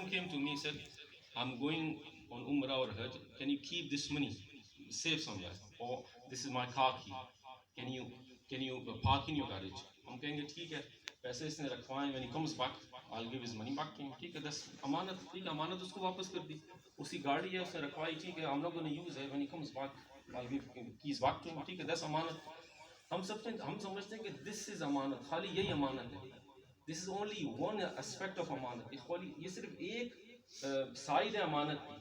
someone came to me said, I'm going on Umrah or Hajj, can you keep this money, save somewhere, or this is my car key, can you park in your garage. ہم کہیں گے ٹھیک ہے پیسے اس نے رکھوائیں, when he comes back I'll give his money back to him. ٹھیک ہے دس امانت, ٹھیک ہے امانت اس کو واپس کر دی, اسی گاڑی ہے اس نے رکھوائی, ٹھیک ہے I'm not going to use it, when he comes back I'll give keys back to him. ٹھیک ہے دس امانت. ہم سمجھتے ہیں کہ دس از امانت, خالی یہی امانت ہے. This is only one aspect of امانت. یہ صرف ایک سائڈ ہے امانت کی.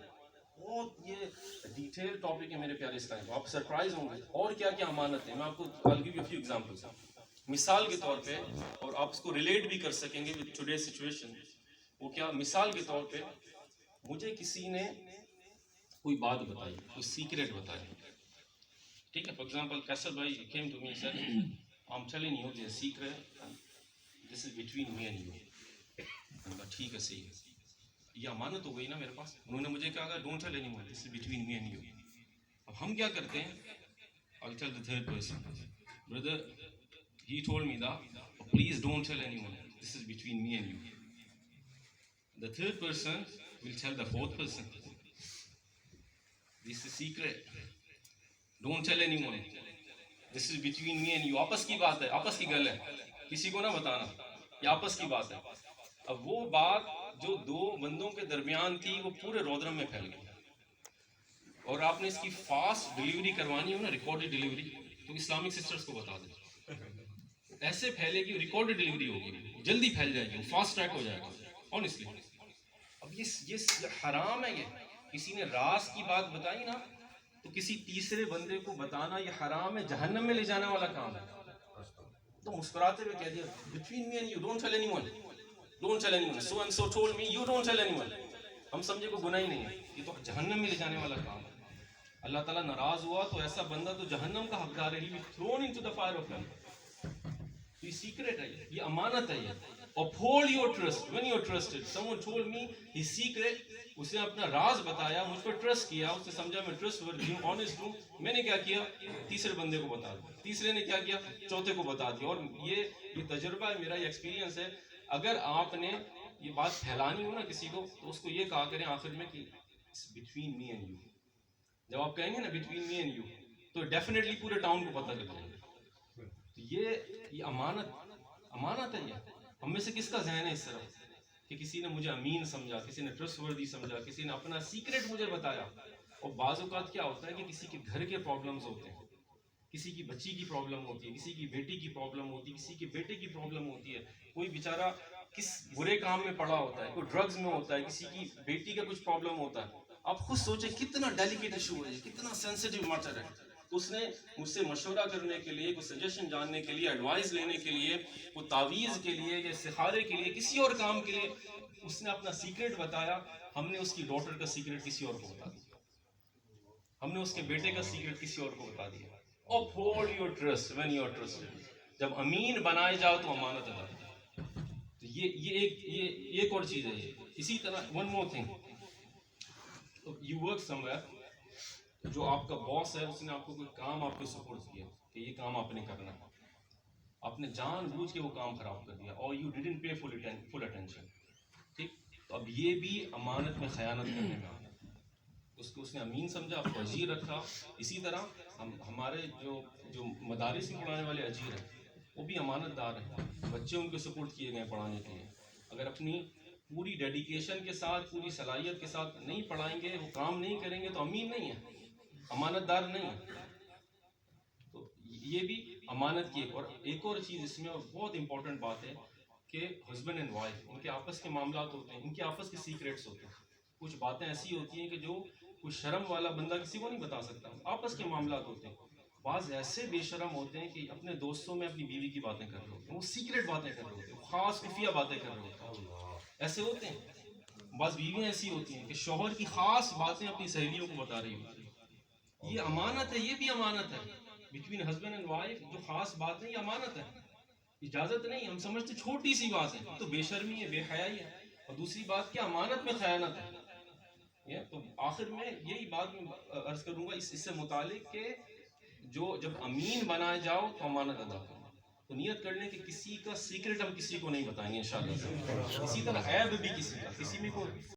بہت یہ ڈیٹیل ٹاپک ہے میرے پیارے اسلام, آپ سرپرائز ہوں گے اور کیا کیا امانت ہے. میں آپ کو I'll give you a few examples. مثال کے طور پہ, اور آپ اس کو ریلیٹ بھی کر سکیں گے with today's situation. وہ کیا, مثال کے طور پہ مجھے کسی نے کوئی بات بتائی, کوئی سیکریٹ بتائی, ٹھیک ہے. فار ایگزامپل کیسر بھائی came to me and said, I'm telling you the secret, this is between me and you. میں نے کہا ٹھیک ہے صحیح ہے, یہ امانت ہو گئی نا میرے پاس. انہوں نے مجھے کہا don't tell any one, this is between me and you. اب ہم کیا کرتے ہیں, I'll tell the third person, brother he told me that, please don't tell anyone, this is between me and you. The third person will tell the fourth person, this is secret, don't tell anyone, this is between me and you. آپس کی بات ہے, آپس کی گل ہے, کسی کو نہ بتانا, یہ آپس کی بات ہے. اب وہ بات جو دو بندوں کے درمیان تھی وہ پورے رودرم میں پھیل گئی, اور آپ نے اس کی فاسٹ ڈیلیوری کروانی ہو نا, ریکارڈڈ ڈیلیوری, تو اسلامک سسٹرز کو بتا دیں. ایسے پھیلے گی, ریکارڈڈ ڈیلیوری ہوگی, جلدی پھیل جائے گی, فاسٹ ٹریک ہو جائے گا آنیسٹلی. اب یہ حرام ہے. یہ کسی نے راز کی بات بتائی نا, تو کسی تیسرے بندے کو بتانا یہ حرام ہے, جہنم میں لے جانے والا کام ہے. تو مسکراتے ہوئے کہہ دیا between me and you, don't tell anyone, don't tell anyone, so and so told me, you don't tell anyone. ہم سمجھے کو گناہ ہی نہیں ہے, یہ تو جہنم میں لے جانے والا کام ہے. اللہ تعالیٰ ناراض ہوا تو ایسا بندہ تو جہنم کا حقدار ہے, he will be thrown into the fire of hell. یہ سیکریٹ ہے, یہ امانت ہے. یہ uphold your trust when you are trusted. Someone told me his secret, اس نے اپنا راز بتایا, مجھ پر ٹرسٹ کیا, اس نے سمجھا میں ٹرسٹ ورتھی ہوں, آنیسٹ ہوں. میں نے کیا کیا, تیسرے بندے کو بتا دیا, تیسرے نے کیا کیا, چوتھے کو بتا دیا. اور یہ تجربہ ہے میرا, یہ ایکسپیرینس ہے. اگر آپ نے یہ بات پھیلانی ہو نا کسی کو, تو اس کو یہ کہا کریں آخر میں کہ between me and you. جب آپ کہیں گے نا between me and you, تو ڈیفینیٹلی پورے ٹاؤن کو پتہ لگ جائے گا. تو یہ امانت ہے. یہ ہم میں سے کس کا ذہن ہے اس طرح کہ کسی نے مجھے امین سمجھا, کسی نے ٹرسٹ وردی سمجھا, کسی نے اپنا سیکریٹ مجھے بتایا. اور بعض اوقات کیا ہوتا ہے کہ کسی کے گھر کے پرابلمز ہوتے ہیں, کسی کی بچی کی پرابلم ہوتی ہے, کسی کی بیٹی کی پرابلم ہوتی ہے, کسی کے بیٹے کی پرابلم ہوتی ہے, کوئی بیچارہ کس برے کام میں پڑا ہوتا ہے, کوئی ڈرگز میں ہوتا ہے, کسی کی بیٹی کا کچھ پرابلم ہوتا ہے. آپ خود سوچیں کتنا ڈیلیکیٹ ایشو ہے, کتنا سینسیٹیو میٹر ہے. اس نے مجھ سے مشورہ کرنے کے لیے, کوئی سجیشن جاننے کے لیے, ایڈوائز لینے کے لیے, کوئی تعویذ کے لیے یا استخارے کے لیے, کسی اور کام کے لیے اس نے اپنا سیکریٹ بتایا. ہم نے اس کی ڈاٹر کا سیکریٹ کسی اور کو بتا دیا, ہم نے اس کے بیٹے کا سیکریٹ کسی اور کو بتا دیا. Uphold your trust when you are trusted. جب امین بنائے جاؤ تو امانت ادا کرو. تو یہ ایک اور چیز ہے. یہ اسی طرح one more thing, you work somewhere, جو آپ کا باس ہے اس نے آپ کو کوئی کام آپ کو سپورٹ کیا کہ یہ کام آپ نے کرنا ہے, آپ نے جان بوجھ کے وہ کام خراب کر دیا, اور you didn't pay full attention. ٹھیک, تو اب یہ بھی امانت میں خیانت کرنے میں آتا ہے. اس نے امین سمجھا, آپ کو اجیر رکھا. اسی طرح ہمارے جو مدارس میں پڑھانے والے اجیر ہیں وہ بھی امانت دار ہیں. بچے ان کو سپورٹ کیے گئے پڑھانے کے لیے, اگر اپنی پوری ڈیڈیکیشن کے ساتھ, پوری صلاحیت کے ساتھ نہیں پڑھائیں گے, وہ کام نہیں کریں گے, تو امین نہیں ہے, امانت دار نہیں ہے. تو یہ بھی امانت کی ایک اور چیز اس میں, اور بہت امپورٹنٹ بات ہے کہ ہسبینڈ اینڈ وائف, ان کے آپس کے معاملات ہوتے ہیں, ان کے آپس کے سیکریٹس ہوتے ہیں. کچھ باتیں ایسی ہوتی ہیں کہ جو کوئی شرم والا بندہ کسی کو نہیں بتا سکتا, آپس کے معاملات ہوتے ہیں. بعض ایسے بے شرم ہوتے ہیں کہ اپنے دوستوں میں اپنی بیوی کی باتیں کر رہے ہوتے ہیں, وہ سیکریٹ باتیں کر رہے ہوتے ہیں, خاص خفیہ باتیں کر رہے ہوتے ہیں. ایسے ہوتے ہیں. بعض بیویاں ایسی ہوتی ہیں کہ شوہر کی خاص باتیں اپنی سہیلیوں کو بتا رہی ہوتی ہیں. یہ امانت ہے, یہ بھی امانت ہے. بٹوین ہسبینڈ اینڈ وائف جو خاص بات ہے, یہ امانت ہے, اجازت نہیں. ہم سمجھتے چھوٹی سی بات ہے, تو بے شرمی ہے, بے حیائی ہے. اور دوسری بات کیا, امانت میں خیانت ہے. تو آخر میں یہی بات میں عرض کروں گا اس سے متعلق کہ جب امین بنائے جاؤ تو امانت ادا کرو. تو نیت کر لیں کہ کسی کا سیکرٹ ہم کسی کو نہیں بتائیں گے انشاءاللہ. اسی طرح عیب بھی کسی کا، کسی میں کوئی